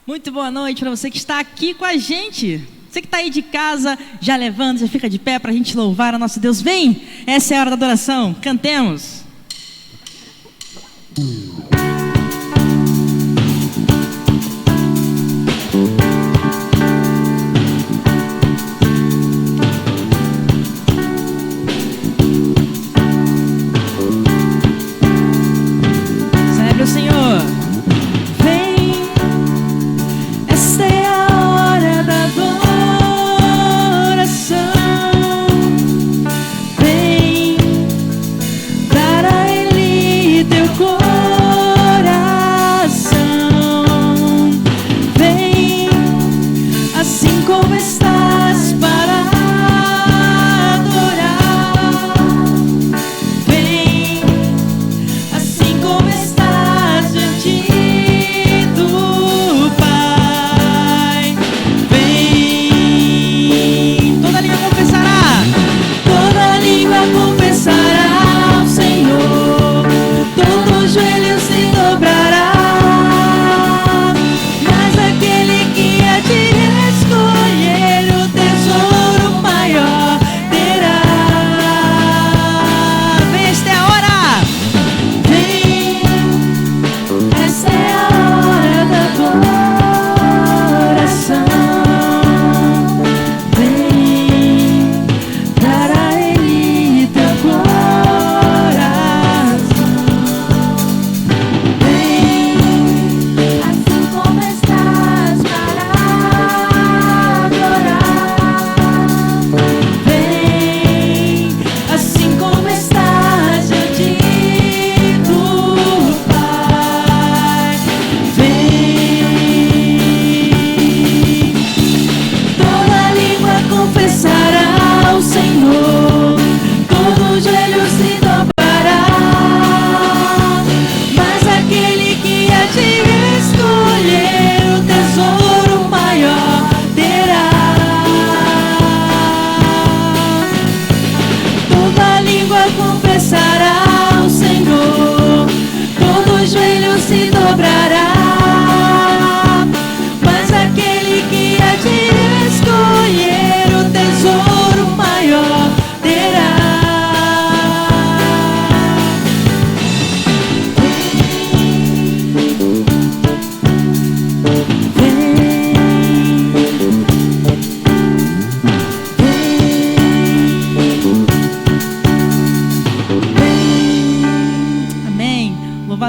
Muito boa noite para você que está aqui com a gente. Você que está aí de casa, já levanta, já fica de pé para a gente louvar a nosso Deus. Vem, essa é a hora da adoração, cantemos. Celebre o Senhor.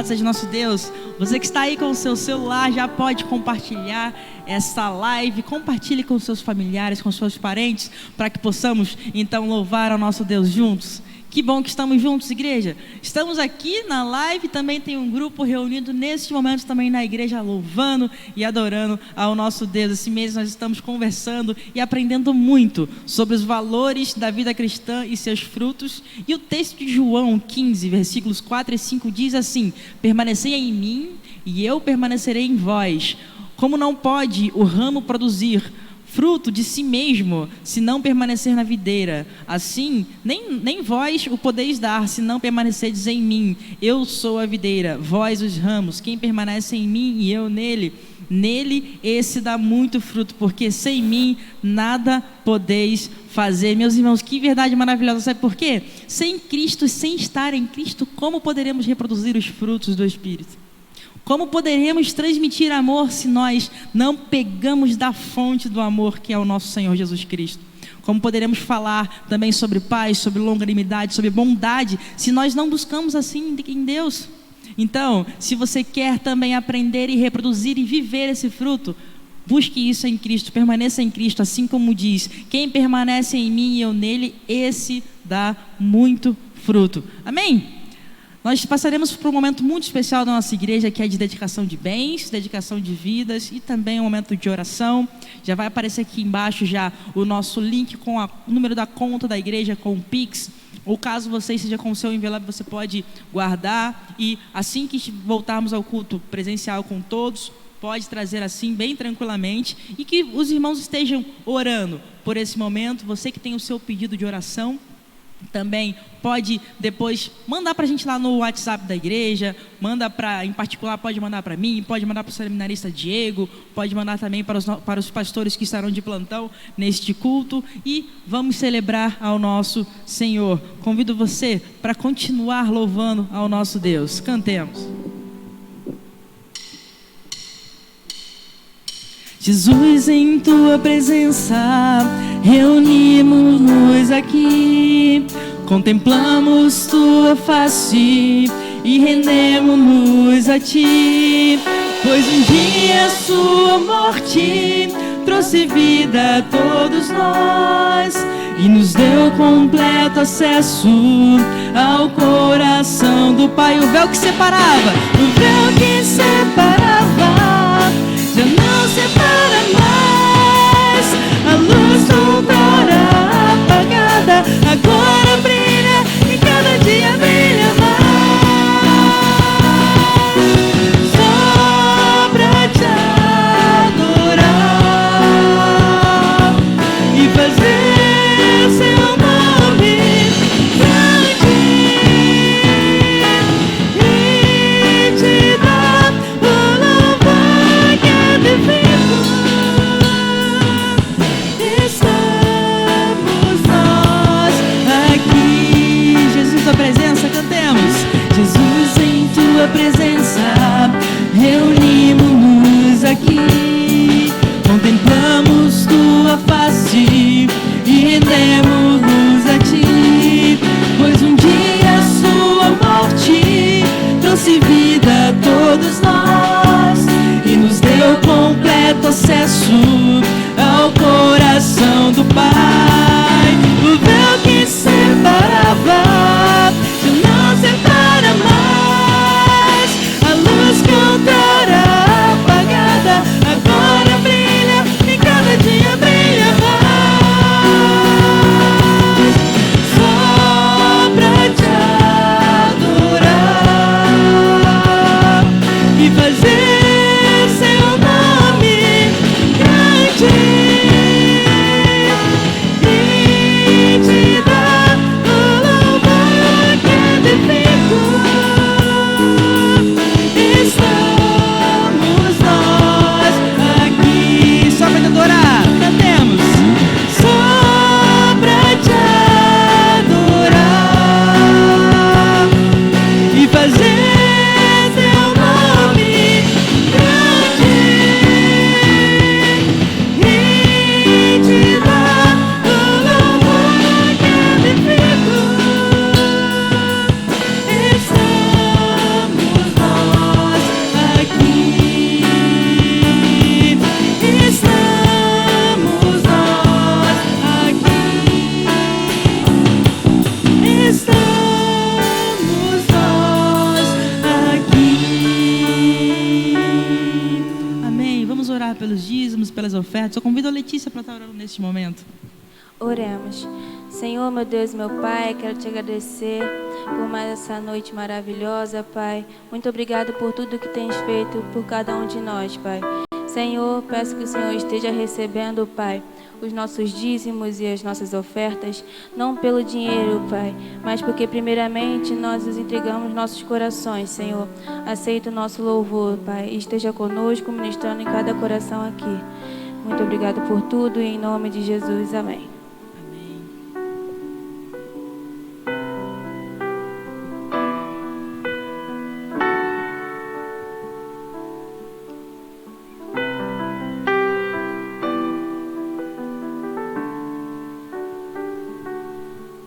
Seja nosso Deus. Você que está aí com o seu celular já pode compartilhar essa live, compartilhe com seus familiares, com seus parentes, para que possamos então louvar ao nosso Deus juntos. Que bom que estamos juntos, igreja. Estamos aqui na live, também tem um grupo reunido nesse momento também na igreja, louvando e adorando ao nosso Deus. Esse mês nós estamos conversando e aprendendo muito sobre os valores da vida cristã e seus frutos. E o texto de João 15, versículos 4 e 5 diz assim: permanecei em mim e eu permanecerei em vós. Como não pode o ramo produzir fruto de si mesmo, se não permanecer na videira, assim, nem vós o podeis dar, se não permanecerdes em mim. Eu sou a videira, vós os ramos. Quem permanece em mim e eu nele, esse dá muito fruto, porque sem mim nada podeis fazer. Meus irmãos, que verdade maravilhosa. Sabe por quê? Sem Cristo, sem estar em Cristo, como poderemos reproduzir os frutos do Espírito? Como poderemos transmitir amor se nós não pegamos da fonte do amor que é o nosso Senhor Jesus Cristo? Como poderemos falar também sobre paz, sobre longanimidade, sobre bondade, se nós não buscamos assim em Deus? Então, se você quer também aprender e reproduzir e viver esse fruto, busque isso em Cristo, permaneça em Cristo, assim como diz: quem permanece em mim e eu nele, esse dá muito fruto. Amém? Nós passaremos por um momento muito especial da nossa igreja, que é de dedicação de bens, dedicação de vidas e também um momento de oração. Já vai aparecer aqui embaixo já o nosso link com o número da conta da igreja, com o Pix. Ou caso você esteja com o seu envelope, você pode guardar e assim que voltarmos ao culto presencial com todos, pode trazer assim bem tranquilamente, e que os irmãos estejam orando por esse momento. Você que tem o seu pedido de oração, também pode depois mandar para a gente lá no WhatsApp da igreja, em particular pode mandar para mim, pode mandar para o seminarista Diego, pode mandar também para os pastores que estarão de plantão neste culto, e vamos celebrar ao nosso Senhor. Convido você para continuar louvando ao nosso Deus. Cantemos. Jesus, em tua presença reunimos-nos aqui, contemplamos tua face e rendemos-nos a ti, pois um dia sua morte trouxe vida a todos nós e nos deu completo acesso ao coração do Pai. O véu que separava já não separa mais. A luz outrora apagada agora brilha e cada dia brilha mais. Só pra te adorar e fazer seu nome grande e te dar o louvor que é devido. Estamos nós aqui. Jesus, tua presença, cantemos. Jesus, em tua presença reunimos-nos aqui, contemplamos tua face e rendemos-nos a ti, pois um dia sua morte trouxe vida a todos nós e nos deu completo acesso ao coração do Pai. O véu que separava já não separa mais. A luz que outrora apagada agora brilha e cada dia brilha mais. Só pra te adorar e fazer seu nome grande e te dar o louvor que é devido. Estamos nós aqui só pra te adorar. Cantemos. Só pra te adorar e fazer teu nome grande e te dar o louvor que é devido. Estamos nós aqui. Estamos nós aqui. Estamos nós aqui. Amém. Vamos orar pelos dízimos, pelas ofertas. Eu convido a Letícia para estar orando neste momento. Oremos. Senhor, meu Deus, meu Pai, quero te agradecer por mais essa noite maravilhosa, Pai. Muito obrigado por tudo que tens feito por cada um de nós, Pai. Senhor, peço que o Senhor esteja recebendo, Pai, os nossos dízimos e as nossas ofertas, não pelo dinheiro, Pai, mas porque primeiramente nós os entregamos nossos corações, Senhor. Aceita o nosso louvor, Pai, e esteja conosco, ministrando em cada coração aqui. Muito obrigado por tudo e em nome de Jesus, amém.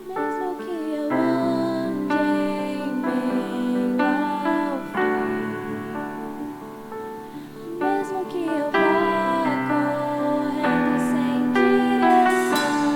Mesmo que eu ande em meio ao frio, mesmo que eu vá correndo sem direção,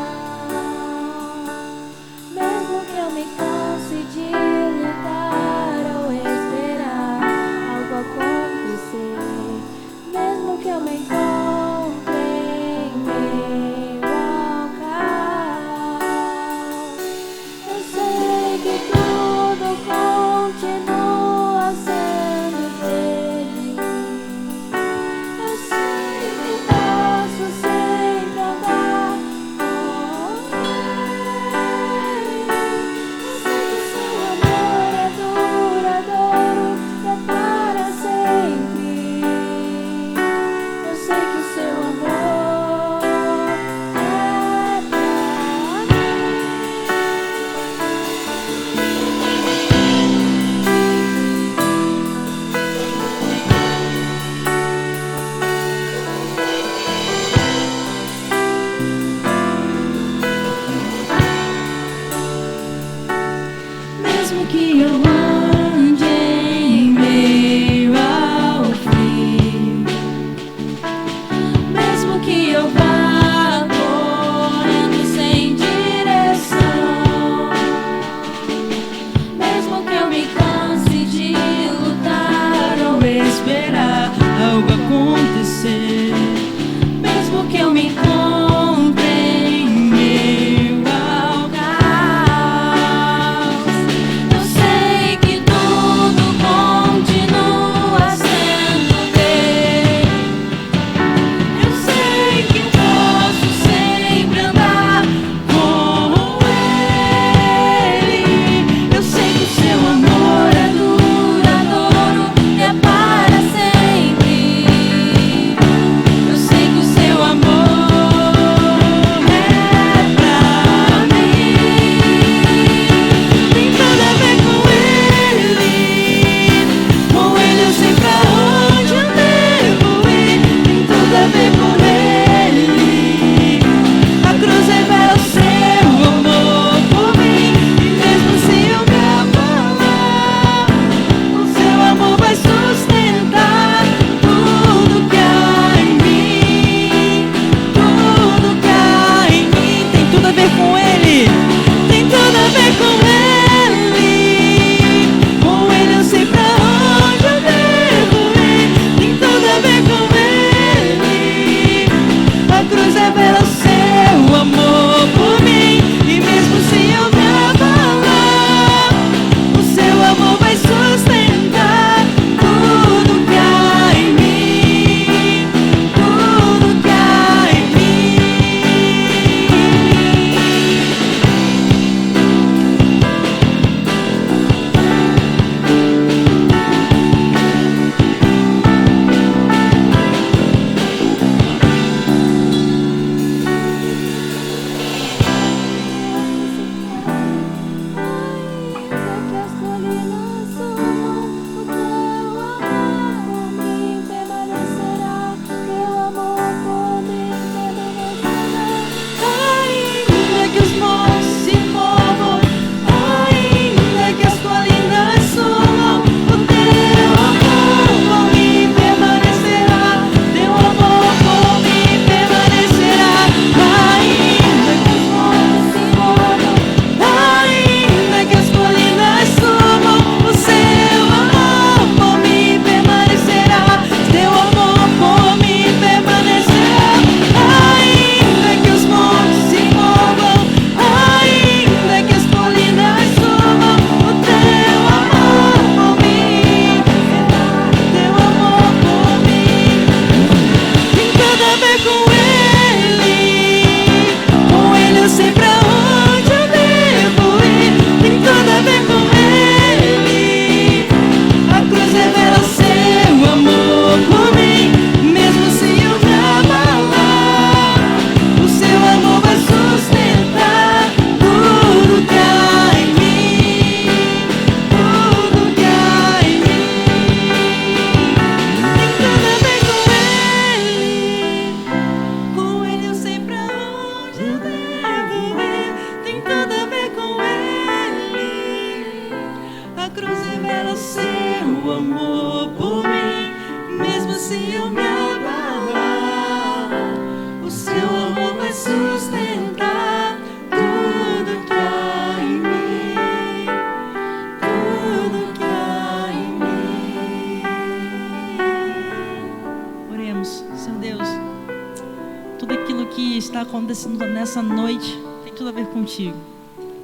acontecendo nessa noite tem tudo a ver contigo.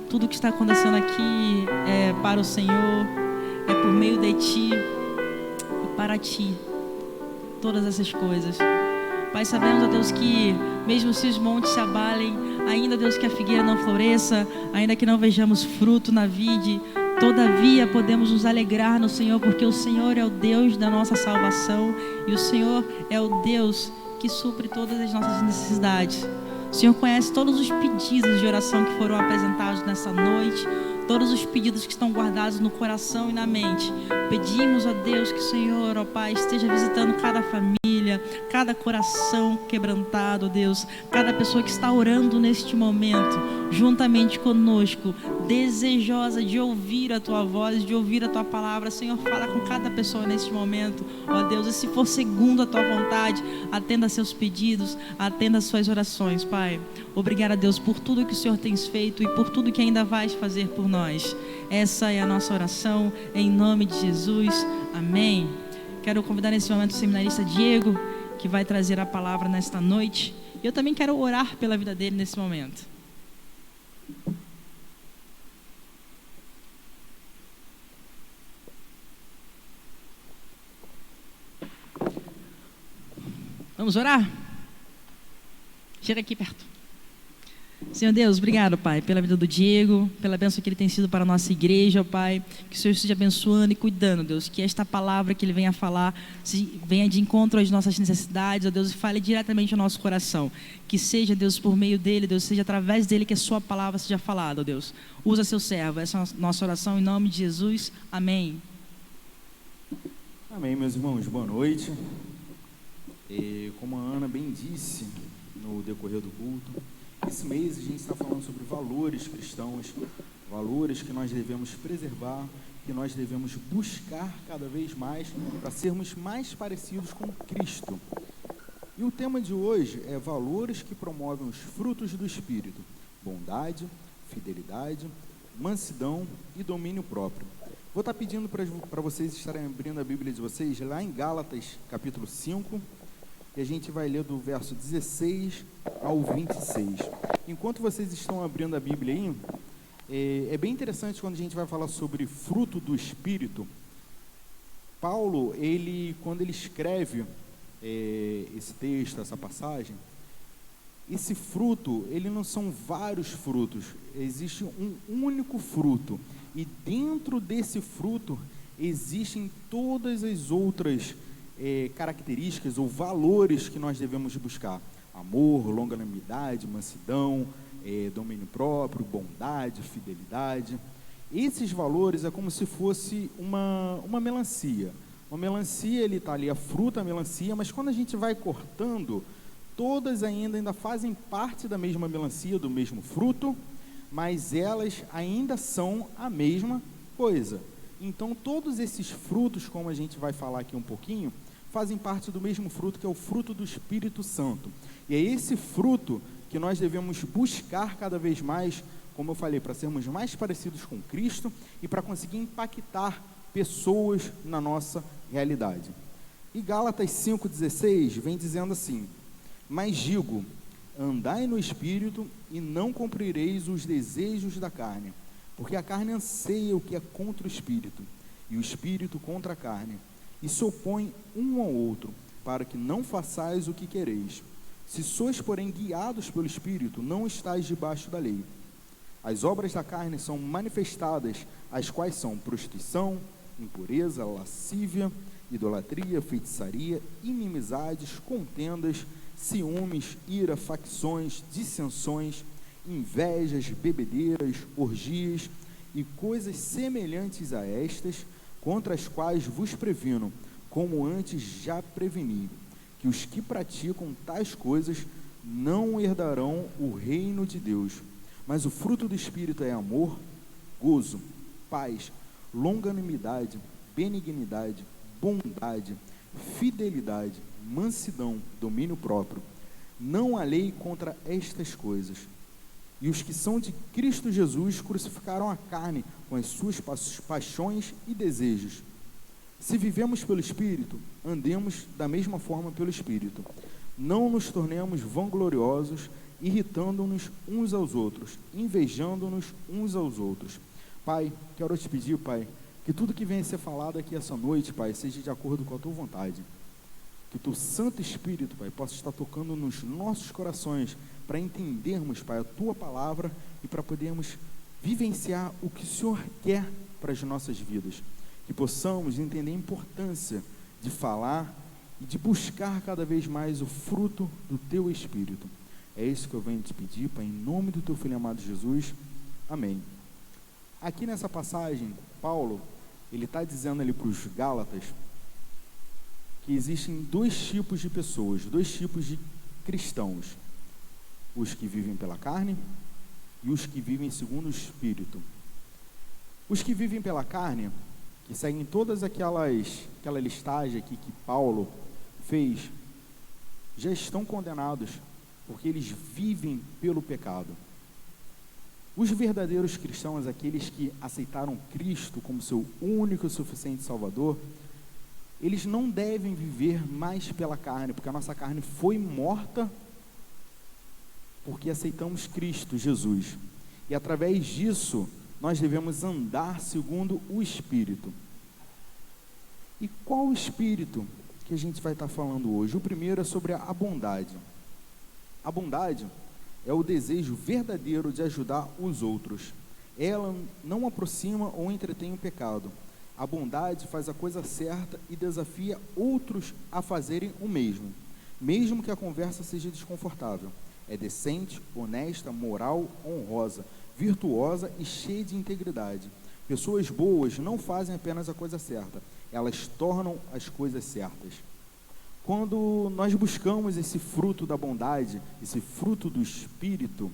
Tudo que está acontecendo aqui é para o Senhor, é por meio de Ti e para Ti. Todas essas coisas. Pai, sabemos, ó Deus, que mesmo se os montes se abalem, ainda, Deus, que a figueira não floresça, ainda que não vejamos fruto na vide, todavia podemos nos alegrar no Senhor, porque o Senhor é o Deus da nossa salvação e o Senhor é o Deus que supre todas as nossas necessidades. O Senhor conhece todos os pedidos de oração que foram apresentados nessa noite, todos os pedidos que estão guardados no coração e na mente. Pedimos, ó Deus, que o Senhor, ó Pai, esteja visitando cada família, cada coração quebrantado, ó Deus, cada pessoa que está orando neste momento, juntamente conosco, desejosa de ouvir a Tua voz, de ouvir a Tua palavra. Senhor, fala com cada pessoa neste momento, ó Deus, e se for segundo a Tua vontade, atenda a seus pedidos, atenda as suas orações, Pai. Obrigada, Deus, por tudo que o Senhor tem feito e por tudo que ainda vais fazer por nós. Essa é a nossa oração, em nome de Jesus. Amém. Quero convidar nesse momento o seminarista Diego, que vai trazer a palavra nesta noite. E eu também quero orar pela vida dele nesse momento. Vamos orar? Chega aqui perto. Senhor Deus, obrigado, Pai, pela vida do Diego, pela bênção que ele tem sido para a nossa igreja, Pai. Que o Senhor esteja abençoando e cuidando, Deus. Que esta palavra que ele venha falar venha de encontro às nossas necessidades, ó Deus, e fale diretamente ao nosso coração. Que seja, Deus, por meio dele, Deus, seja através dele que a sua palavra seja falada, ó Deus. Usa seu servo. Essa é a nossa oração em nome de Jesus. Amém. Amém, meus irmãos. Boa noite. Como a Ana bem disse no decorrer do culto, esse mês a gente está falando sobre valores cristãos, valores que nós devemos preservar, que nós devemos buscar cada vez mais para sermos mais parecidos com Cristo. E o tema de hoje é valores que promovem os frutos do Espírito: bondade, fidelidade, mansidão e domínio próprio. Vou estar pedindo para vocês estarem abrindo a Bíblia de vocês lá em Gálatas, capítulo 5, e a gente vai ler do verso 16 ao 26. Enquanto vocês estão abrindo a Bíblia aí, é bem interessante quando a gente vai falar sobre fruto do Espírito. Paulo, quando ele escreve esse texto, essa passagem, esse fruto, ele não são vários frutos, existe um único fruto, e dentro desse fruto existem todas as outras características ou valores que nós devemos buscar: amor, longanimidade, mansidão, domínio próprio, bondade, fidelidade. Esses valores é como se fosse uma melancia. Uma melancia, ele está ali, a fruta, a melancia, mas quando a gente vai cortando, todas ainda fazem parte da mesma melancia, do mesmo fruto, mas elas ainda são a mesma coisa. Então, todos esses frutos, como a gente vai falar aqui um pouquinho, fazem parte do mesmo fruto, que é o fruto do Espírito Santo. E é esse fruto que nós devemos buscar cada vez mais, como eu falei, para sermos mais parecidos com Cristo e para conseguir impactar pessoas na nossa realidade. E Gálatas 5,16 vem dizendo assim: mas digo, andai no Espírito e não cumprireis os desejos da carne, porque a carne anseia o que é contra o Espírito, e o Espírito contra a carne, e se opõe um ao outro, para que não façais o que quereis. Se sois, porém, guiados pelo Espírito, não estáis debaixo da lei. As obras da carne são manifestadas, as quais são prostituição, impureza, lascívia, idolatria, feitiçaria, inimizades, contendas, ciúmes, ira, facções, dissensões, invejas, bebedeiras, orgias e coisas semelhantes a estas, contra as quais vos previno, como antes já preveni, que os que praticam tais coisas não herdarão o reino de Deus. Mas o fruto do Espírito é amor, gozo, paz, longanimidade, benignidade, bondade, fidelidade, mansidão, domínio próprio. Não há lei contra estas coisas. E os que são de Cristo Jesus crucificaram a carne com as suas paixões e desejos. Se vivemos pelo Espírito, andemos da mesma forma pelo Espírito. Não nos tornemos vangloriosos, irritando-nos uns aos outros, invejando-nos uns aos outros. Pai, quero te pedir, Pai, que tudo que venha a ser falado aqui essa noite, Pai, seja de acordo com a tua vontade. Que o teu Santo Espírito, Pai, possa estar tocando nos nossos corações para entendermos, Pai, a tua palavra e para podermos vivenciar o que o Senhor quer para as nossas vidas. Que possamos entender a importância de falar e de buscar cada vez mais o fruto do teu Espírito. É isso que eu venho te pedir, Pai, em nome do teu Filho amado Jesus. Amém. Aqui nessa passagem, Paulo, ele está dizendo ali para os Gálatas que existem dois tipos de pessoas, dois tipos de cristãos: os que vivem pela carne e os que vivem segundo o Espírito. Os que vivem pela carne, que seguem todas aquela listagem aqui que Paulo fez, já estão condenados, porque eles vivem pelo pecado. Os verdadeiros cristãos, aqueles que aceitaram Cristo como seu único e suficiente Salvador, eles não devem viver mais pela carne, porque a nossa carne foi morta porque aceitamos Cristo Jesus, e através disso nós devemos andar segundo o Espírito. E qual o Espírito que a gente vai estar falando hoje? O primeiro é sobre a bondade. A bondade é o desejo verdadeiro de ajudar os outros. Ela não aproxima ou entretém o pecado. A bondade faz a coisa certa e desafia outros a fazerem o mesmo, mesmo que a conversa seja desconfortável. É decente, honesta, moral, honrosa, virtuosa e cheia de integridade. Pessoas boas não fazem apenas a coisa certa, elas tornam as coisas certas. Quando nós buscamos esse fruto da bondade, esse fruto do Espírito,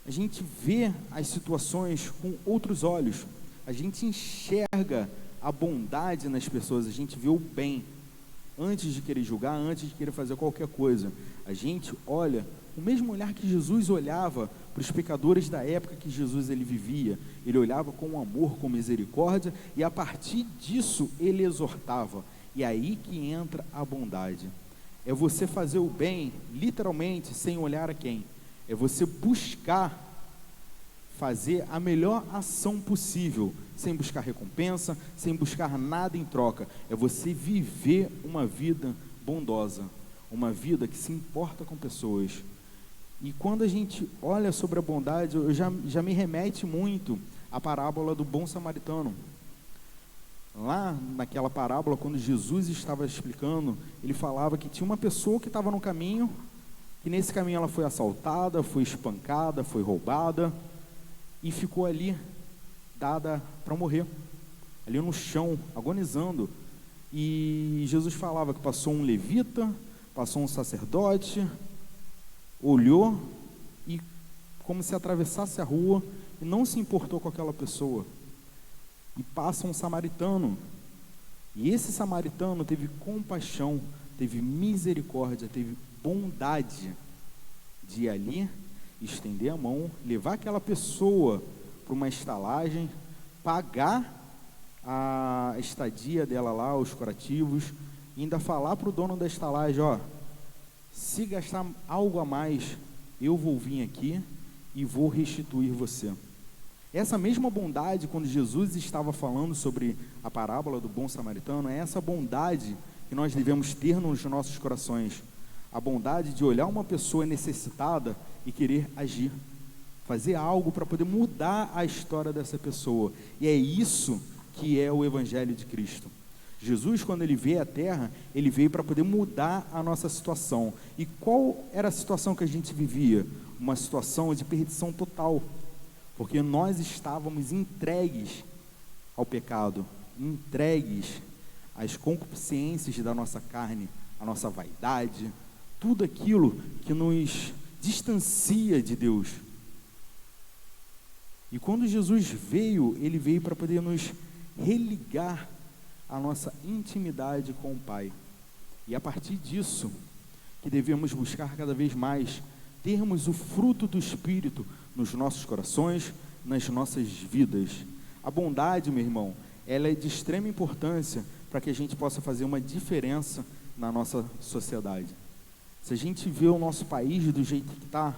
a gente vê as situações com outros olhos. A gente enxerga a bondade nas pessoas, a gente vê o bem, antes de querer julgar, antes de querer fazer qualquer coisa. A gente olha o mesmo olhar que Jesus olhava para os pecadores da época que Jesus ele vivia. Ele olhava com amor, com misericórdia, e a partir disso ele exortava. E aí que entra a bondade. É você fazer o bem, literalmente, sem olhar a quem. É você buscar fazer a melhor ação possível, sem buscar recompensa, sem buscar nada em troca. É você viver uma vida bondosa, uma vida que se importa com pessoas. E quando a gente olha sobre a bondade, já me remete muito à parábola do bom samaritano. Lá naquela parábola, quando Jesus estava explicando, ele falava que tinha uma pessoa que estava no caminho, e nesse caminho ela foi assaltada, foi espancada, foi roubada, e ficou ali, dada para morrer, ali no chão, agonizando. E Jesus falava que passou um levita, passou um sacerdote, olhou e como se atravessasse a rua e não se importou com aquela pessoa. E passa um samaritano, e esse samaritano teve compaixão, teve misericórdia, teve bondade de ir ali, estender a mão, levar aquela pessoa para uma estalagem, pagar a estadia dela lá, os curativos, e ainda falar para o dono da estalagem: ó, se gastar algo a mais, eu vou vir aqui e vou restituir você. Essa mesma bondade, quando Jesus estava falando sobre a parábola do bom samaritano, é essa bondade que nós devemos ter nos nossos corações. A bondade de olhar uma pessoa necessitada e querer agir, fazer algo para poder mudar a história dessa pessoa. E é isso que é o Evangelho de Cristo. Jesus, quando ele veio à Terra, ele veio para poder mudar a nossa situação. E qual era a situação que a gente vivia? Uma situação de perdição total, porque nós estávamos entregues ao pecado, entregues às concupiscências da nossa carne, à nossa vaidade, tudo aquilo que nos distancia de Deus. E quando Jesus veio, ele veio para poder nos religar a nossa intimidade com o Pai. E a partir disso, que devemos buscar cada vez mais, termos o fruto do Espírito nos nossos corações, nas nossas vidas. A bondade, meu irmão, ela é de extrema importância para que a gente possa fazer uma diferença na nossa sociedade. Se a gente vê o nosso país do jeito que está,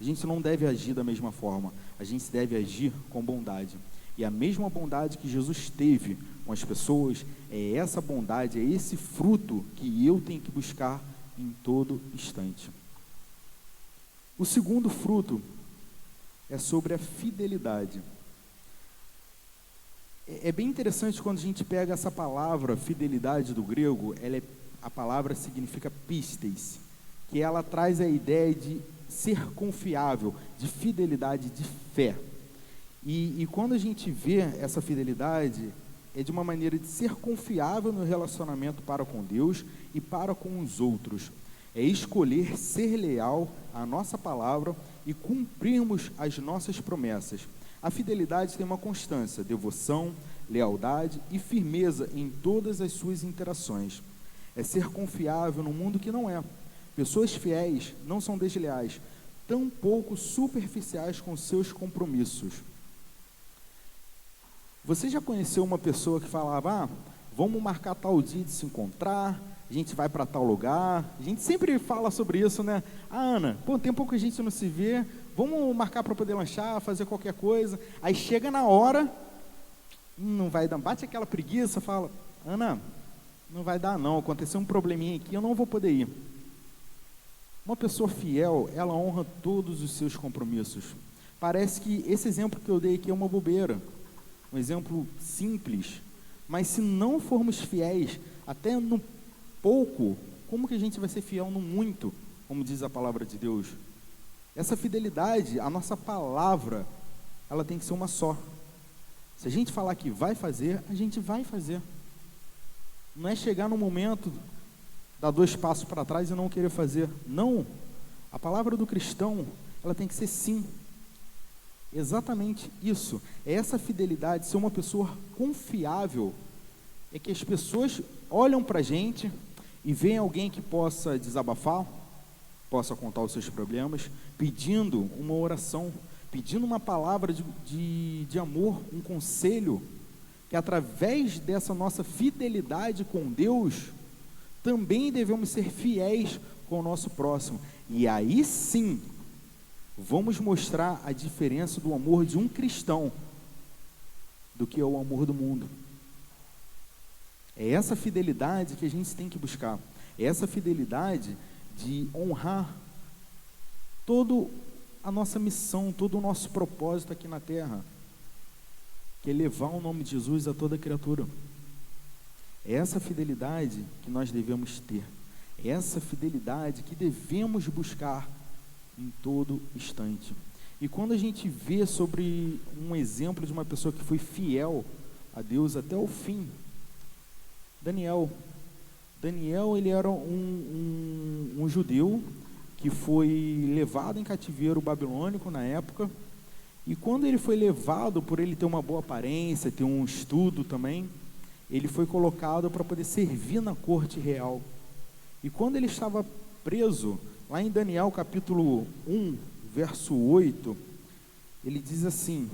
a gente não deve agir da mesma forma. A gente deve agir com bondade. E a mesma bondade que Jesus teve com as pessoas, é essa bondade, é esse fruto que eu tenho que buscar em todo instante. O segundo fruto é sobre a fidelidade. É bem interessante quando a gente pega essa palavra fidelidade do grego, a palavra significa pistes, que ela traz a ideia de ser confiável, de fidelidade, de fé. E quando a gente vê essa fidelidade, é de uma maneira de ser confiável no relacionamento para com Deus e para com os outros. É escolher ser leal à nossa palavra e cumprirmos as nossas promessas. A fidelidade tem uma constância, devoção, lealdade e firmeza em todas as suas interações. É ser confiável no mundo que não é. Pessoas fiéis não são desleais, tampouco superficiais com seus compromissos. Você já conheceu uma pessoa que falava, vamos marcar tal dia de se encontrar, a gente vai para tal lugar, a gente sempre fala sobre isso, né? Ana, tem pouco que a gente não se vê, vamos marcar para poder lanchar, fazer qualquer coisa. Aí chega na hora, não vai dar, bate aquela preguiça, fala, Ana, não vai dar não, aconteceu um probleminha aqui, eu não vou poder ir. Uma pessoa fiel, ela honra todos os seus compromissos. Parece que esse exemplo que eu dei aqui é uma bobeira, um exemplo simples, mas se não formos fiéis, até no pouco, como que a gente vai ser fiel no muito, como diz a palavra de Deus? Essa fidelidade, a nossa palavra, ela tem que ser uma só. Se a gente falar que vai fazer, a gente vai fazer. Não é chegar no momento, dar 2 passos para trás e não querer fazer. Não, a palavra do cristão, ela tem que ser sim. Exatamente isso, é essa fidelidade, ser uma pessoa confiável, é que as pessoas olham para a gente e veem alguém que possa desabafar, possa contar os seus problemas, pedindo uma oração, pedindo uma palavra de amor, um conselho, que através dessa nossa fidelidade com Deus, também devemos ser fiéis com o nosso próximo, e aí sim, vamos mostrar a diferença do amor de um cristão do que é o amor do mundo. É essa fidelidade que a gente tem que buscar. É essa fidelidade de honrar toda a nossa missão, todo o nosso propósito aqui na terra, que é levar o nome de Jesus a toda criatura. É essa fidelidade que nós devemos ter. É essa fidelidade que devemos buscar em todo instante. E quando a gente vê sobre um exemplo de uma pessoa que foi fiel a Deus até o fim, Daniel, ele era um judeu que foi levado em cativeiro babilônico na época, e quando ele foi levado, por ele ter uma boa aparência, ter um estudo também, ele foi colocado para poder servir na corte real. E quando ele estava preso, lá em Daniel capítulo 1, verso 8, ele diz assim: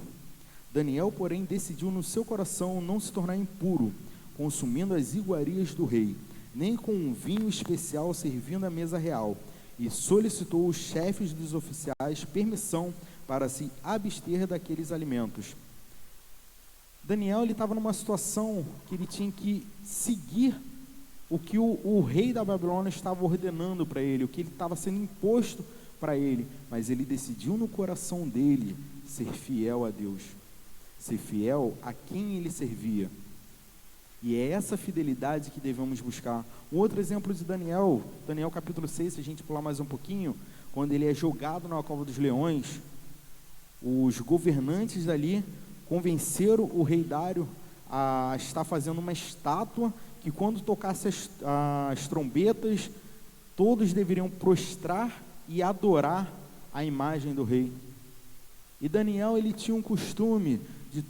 Daniel, porém, decidiu no seu coração não se tornar impuro, consumindo as iguarias do rei, nem com um vinho especial servindo à mesa real, e solicitou aos chefes dos oficiais permissão para se abster daqueles alimentos. Daniel, ele estava numa situação que ele tinha que seguir o que o rei da Babilônia estava ordenando para ele, o que ele estava sendo imposto para ele, mas ele decidiu no coração dele ser fiel a Deus, ser fiel a quem ele servia. E é essa fidelidade que devemos buscar. Um outro exemplo de Daniel capítulo 6, se a gente pular mais um pouquinho, quando ele é jogado na cova dos leões, os governantes dali convenceram o rei Dário a estar fazendo uma estátua que quando tocasse as trombetas, todos deveriam prostrar e adorar a imagem do rei. E Daniel, ele tinha um costume de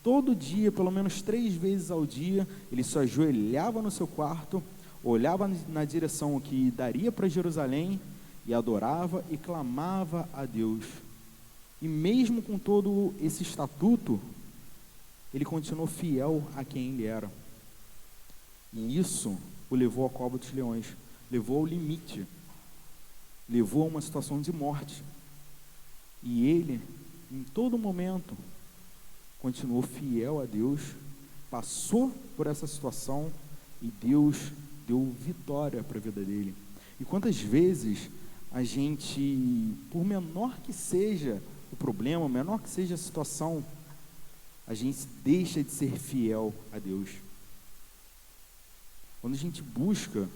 todo dia, pelo menos 3 vezes ao dia, ele se ajoelhava no seu quarto, olhava na direção que daria para Jerusalém e adorava e clamava a Deus. E mesmo com todo esse estatuto, ele continuou fiel a quem ele era. E isso o levou à cova dos leões, levou ao limite. levou a uma situação de morte. E ele, em todo momento, continuou fiel a Deus, passou por essa situação e Deus deu vitória para a vida dele. E quantas vezes a gente, por menor que seja o problema, menor que seja a situação, a gente deixa de ser fiel a Deus. Quando a gente busca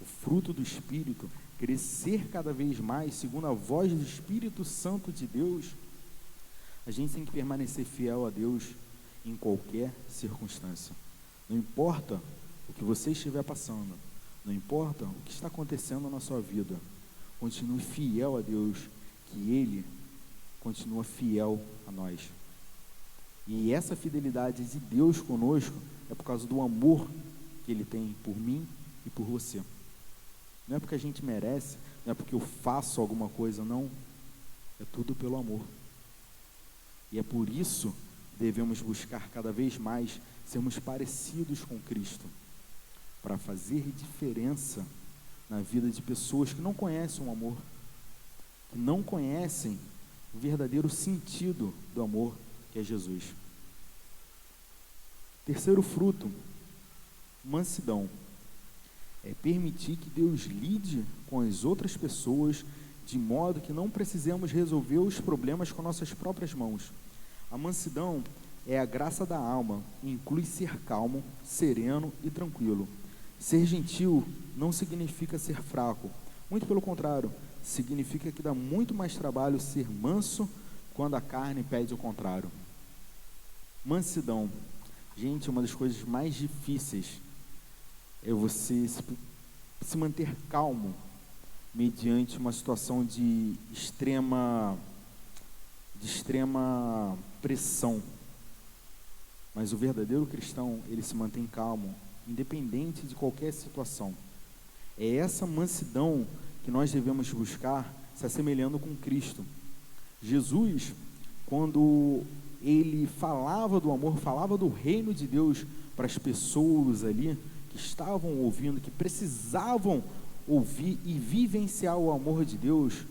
o fruto do Espírito, crescer cada vez mais, segundo a voz do Espírito Santo de Deus, a gente tem que permanecer fiel a Deus em qualquer circunstância. Não importa o que você estiver passando, não importa o que está acontecendo na sua vida, continue fiel a Deus, que Ele continua fiel a nós. E essa fidelidade de Deus conosco é por causa do amor que Ele tem por mim e por você. Não é porque a gente merece, não é porque eu faço alguma coisa, não. É tudo pelo amor. E é por isso que devemos buscar cada vez mais sermos parecidos com Cristo, para fazer diferença na vida de pessoas que não conhecem o amor, que não conhecem o verdadeiro sentido do amor, que é Jesus. Terceiro fruto, mansidão. É permitir que Deus lide com as outras pessoas de modo que não precisemos resolver os problemas com nossas próprias mãos. A mansidão é a graça da alma e inclui ser calmo, sereno e tranquilo. Ser gentil não significa ser fraco, muito pelo contrário, significa que dá muito mais trabalho ser manso quando a carne pede o contrário. Mansidão. Gente, uma das coisas mais difíceis é você se manter calmo mediante uma situação de extrema pressão. Mas o verdadeiro cristão, ele se mantém calmo, independente de qualquer situação. É essa mansidão que nós devemos buscar, se assemelhando com Cristo. Jesus, quando ele falava do amor, falava do reino de Deus para as pessoas ali que estavam ouvindo, que precisavam ouvir e vivenciar o amor de Deus,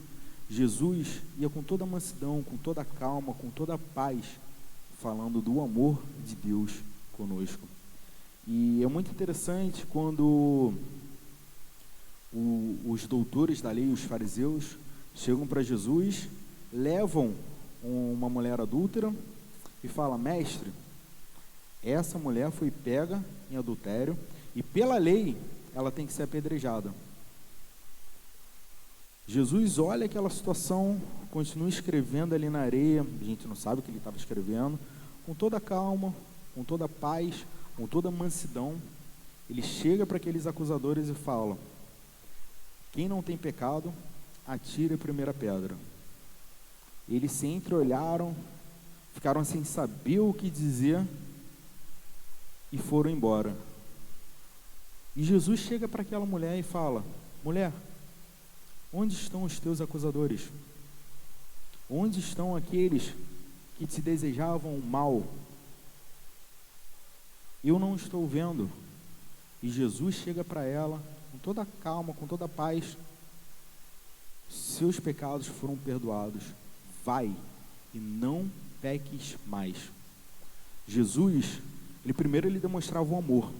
Jesus ia com toda a mansidão, com toda a calma, com toda a paz, falando do amor de Deus conosco. E é muito interessante quando os doutores da lei, os fariseus, chegam para Jesus, levam uma mulher adúltera e falam: mestre, essa mulher foi pega em adultério e pela lei ela tem que ser apedrejada. Jesus olha aquela situação, continua escrevendo ali na areia, a gente não sabe o que ele estava escrevendo, com toda a calma, com toda a paz, com toda a mansidão. Ele chega para aqueles acusadores e fala: quem não tem pecado, atire a primeira pedra. Eles se entreolharam, ficaram sem saber o que dizer e foram embora. E Jesus chega para aquela mulher e fala: mulher, onde estão os teus acusadores? Onde estão aqueles que te desejavam mal? Eu não estou vendo. E Jesus chega para ela com toda a calma, com toda a paz: seus pecados foram perdoados, vai e não peques mais. Jesus, primeiro ele demonstrava o amor,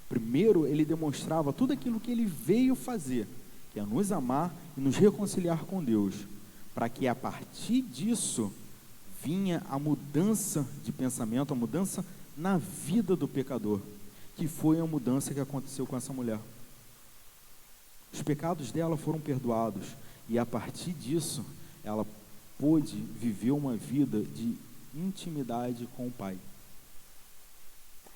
primeiro ele demonstrava tudo aquilo que ele veio fazer, que é nos amar e nos reconciliar com Deus, para que a partir disso vinha a mudança de pensamento, a mudança na vida do pecador, que foi a mudança que aconteceu com essa mulher. Os pecados dela foram perdoados e a partir disso ela pôde viver uma vida de intimidade com o Pai.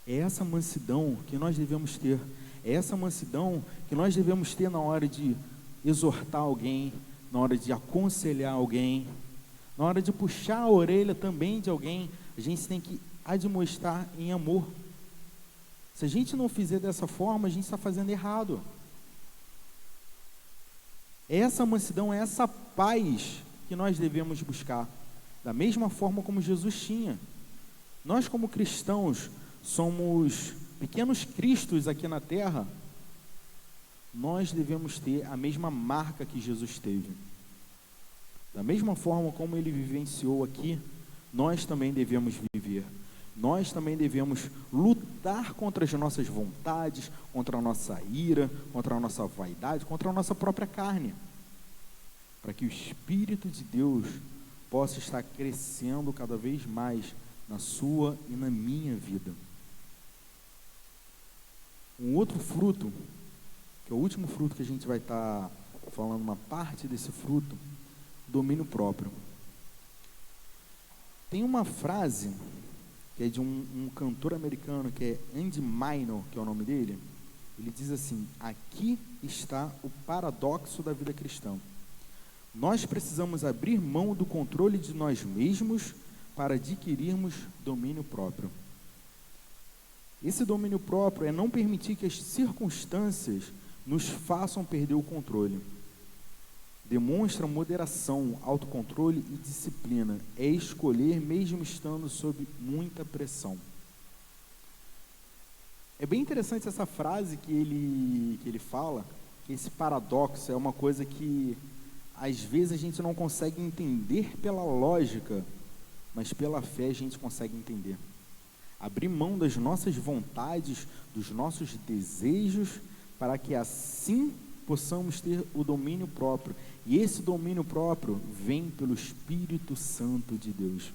É essa mansidão que nós devemos ter, é essa mansidão que nós devemos ter na hora de exortar alguém, na hora de aconselhar alguém, na hora de puxar a orelha também de alguém. A gente tem que admoestar em amor. Se a gente não fizer dessa forma, a gente está fazendo errado. Essa mansidão, essa paz que nós devemos buscar, da mesma forma como Jesus tinha. Nós, como cristãos, somos pequenos cristos aqui na terra, nós devemos ter a mesma marca que Jesus teve. Da mesma forma como ele vivenciou aqui, nós também devemos viver. Nós também devemos lutar contra as nossas vontades, contra a nossa ira, contra a nossa vaidade, contra a nossa própria carne, para que o Espírito de Deus possa estar crescendo cada vez mais na sua e na minha vida. Um outro fruto, que é o último fruto que a gente vai estar falando, uma parte desse fruto, domínio próprio. Tem uma frase que é de um cantor americano, que é Andy Minor, que é o nome dele. Ele diz assim: aqui está o paradoxo da vida cristã. Nós precisamos abrir mão do controle de nós mesmos para adquirirmos domínio próprio. Esse domínio próprio é não permitir que as circunstâncias nos façam perder o controle. Demonstra moderação, autocontrole e disciplina. É escolher mesmo estando sob muita pressão. É bem interessante essa frase que ele fala, que esse paradoxo é uma coisa que às vezes a gente não consegue entender pela lógica, mas pela fé a gente consegue entender. Abrir mão das nossas vontades, dos nossos desejos, para que assim possamos ter o domínio próprio. E esse domínio próprio vem pelo Espírito Santo de Deus.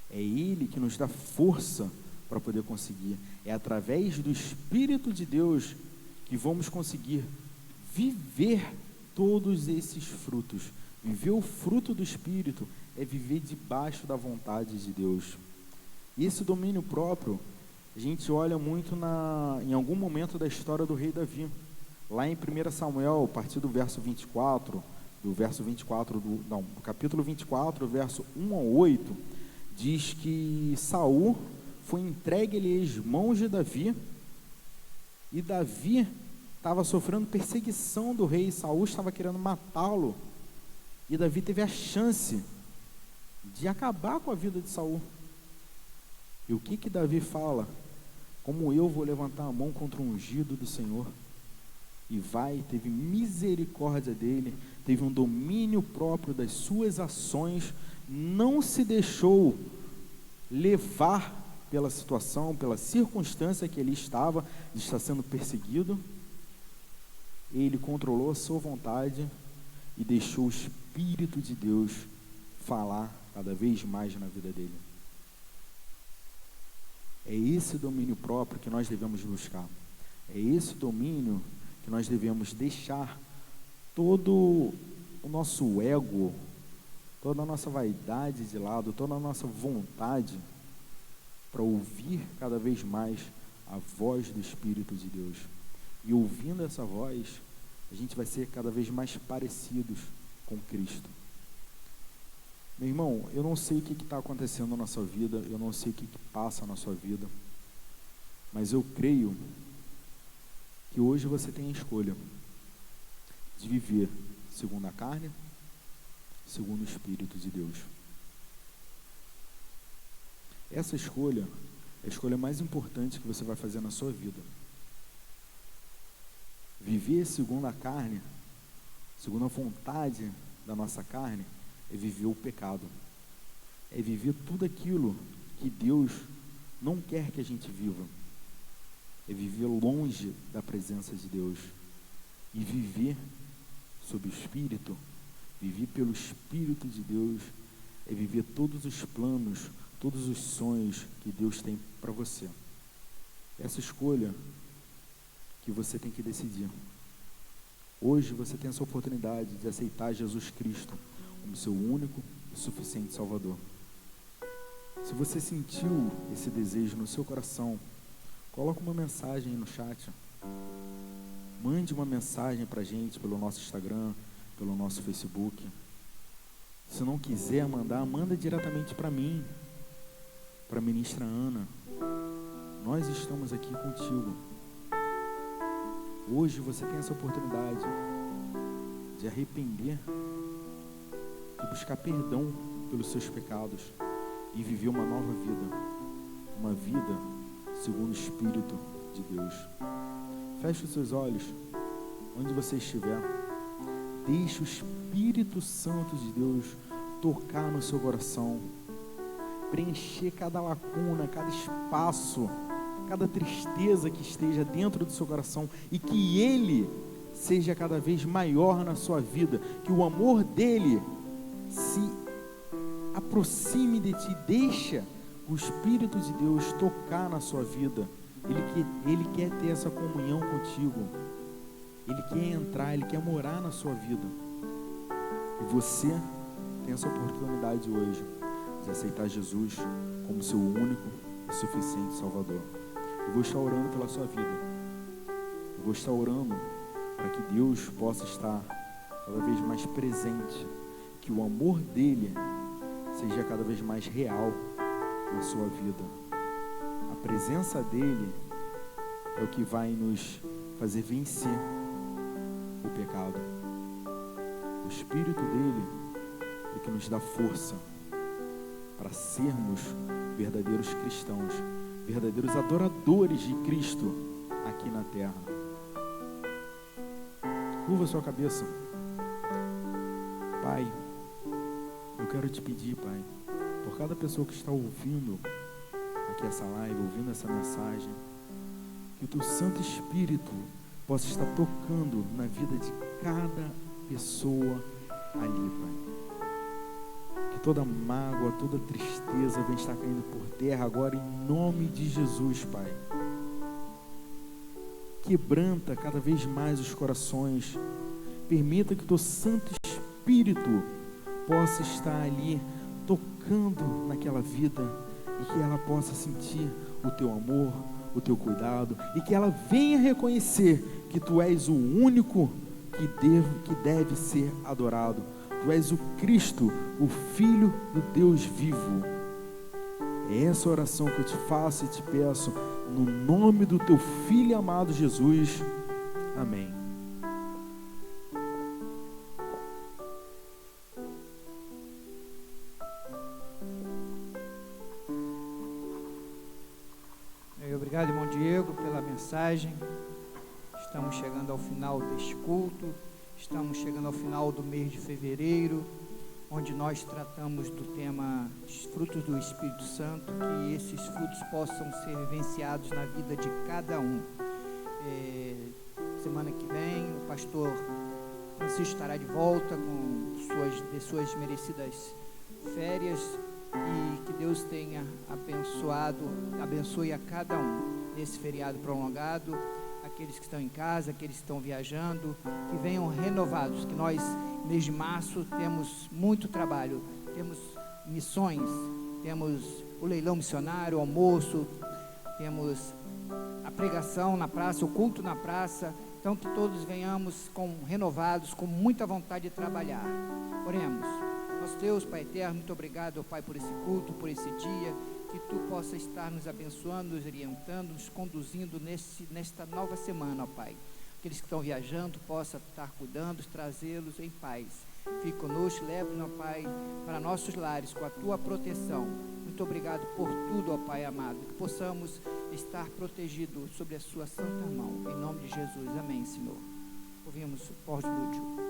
É Ele que nos dá força para poder conseguir. É através do Espírito de Deus que vamos conseguir viver todos esses frutos. Viver o fruto do Espírito é viver debaixo da vontade de Deus. E esse domínio próprio, a gente olha muito em algum momento da história do rei Davi. Lá em 1 Samuel, a partir do verso 24, do capítulo 24, verso 1 ao 8, diz que Saul foi entregue às mãos de Davi, e Davi estava sofrendo perseguição do rei. Saul estava querendo matá-lo, e Davi teve a chance de acabar com a vida de Saul. E o que Davi fala? Como eu vou levantar a mão contra o ungido do Senhor? E teve misericórdia dele, teve um domínio próprio das suas ações, não se deixou levar pela situação, pela circunstância que ele estava, de estar sendo perseguido. Ele controlou a sua vontade e deixou o Espírito de Deus falar cada vez mais na vida dele. É esse domínio próprio que nós devemos buscar. É esse domínio que nós devemos deixar todo o nosso ego, toda a nossa vaidade de lado, toda a nossa vontade, para ouvir cada vez mais a voz do Espírito de Deus. E ouvindo essa voz, a gente vai ser cada vez mais parecidos com Cristo. Meu irmão, eu não sei o que está acontecendo na sua vida, eu não sei o que passa na sua vida, mas eu creio que hoje você tem a escolha de viver segundo a carne, segundo o Espírito de Deus. Essa escolha é a escolha mais importante que você vai fazer na sua vida. Viver segundo a carne, segundo a vontade da nossa carne, é viver o pecado. É viver tudo aquilo que Deus não quer que a gente viva. É viver longe da presença de Deus. E viver sob o Espírito, viver pelo Espírito de Deus, é viver todos os planos, todos os sonhos que Deus tem para você. Essa escolha que você tem que decidir. Hoje você tem essa oportunidade de aceitar Jesus Cristo como seu único e suficiente Salvador. Se você sentiu esse desejo no seu coração, coloque uma mensagem aí no chat. Mande uma mensagem para a gente pelo nosso Instagram, pelo nosso Facebook. Se não quiser mandar, manda diretamente para mim, para a ministra Ana. Nós estamos aqui contigo. Hoje você tem essa oportunidade de arrepender, de buscar perdão pelos seus pecados e viver uma nova vida, uma vida segundo o Espírito de Deus. Feche os seus olhos onde você estiver, deixe o Espírito Santo de Deus tocar no seu coração, preencher cada lacuna, cada espaço, cada tristeza que esteja dentro do seu coração, e que Ele seja cada vez maior na sua vida, que o amor dEle se aproxime de ti. Deixa o Espírito de Deus tocar na sua vida. Ele quer ter essa comunhão contigo, Ele quer entrar, Ele quer morar na sua vida, e você tem essa oportunidade hoje de aceitar Jesus como seu único e suficiente Salvador. Eu vou estar orando pela sua vida, eu vou estar orando para que Deus possa estar cada vez mais presente, que o amor dEle seja cada vez mais real na sua vida. A presença dEle é o que vai nos fazer vencer o pecado. O Espírito dEle é que nos dá força para sermos verdadeiros cristãos, verdadeiros adoradores de Cristo aqui na terra. Curva sua cabeça. Pai, eu quero te pedir, Pai, por cada pessoa que está ouvindo aqui essa live, ouvindo essa mensagem, que o Teu Santo Espírito possa estar tocando na vida de cada pessoa ali, Pai. Que toda mágoa, toda tristeza venha estar caindo por terra agora, em nome de Jesus, Pai. Quebranta cada vez mais os corações. Permita que o Teu Santo Espírito possa estar ali tocando naquela vida, e que ela possa sentir o Teu amor, o Teu cuidado, e que ela venha reconhecer que Tu és o único que deve ser adorado. Tu és o Cristo, o Filho do Deus vivo. É essa oração que eu te faço e te peço, no nome do Teu Filho amado Jesus. Amém. Obrigado, irmão Diego, pela mensagem. Estamos chegando ao final deste culto. Estamos chegando ao final do mês de fevereiro, onde nós tratamos do tema frutos do Espírito Santo, que esses frutos possam ser vivenciados na vida de cada um. Semana que vem o pastor Francisco estará de volta com suas merecidas férias, e que Deus tenha abençoe a cada um nesse feriado prolongado, aqueles que estão em casa, aqueles que estão viajando, que venham renovados, que nós, mês de março, temos muito trabalho, temos missões, temos o leilão missionário, o almoço, temos a pregação na praça, o culto na praça. Então que todos venhamos renovados, com muita vontade de trabalhar. Oremos. Nosso Deus, Pai eterno, muito obrigado, Pai, por esse culto, por esse dia, que Tu possa estar nos abençoando, nos orientando, nos conduzindo nesta nova semana, ó Pai. Aqueles que estão viajando, possa estar cuidando, trazê-los em paz. Fique conosco, leve-nos, ó Pai, para nossos lares, com a Tua proteção. Muito obrigado por tudo, ó Pai amado, que possamos estar protegidos sobre a Sua santa mão. Em nome de Jesus, amém, Senhor. Ouvimos o pós-lúdio.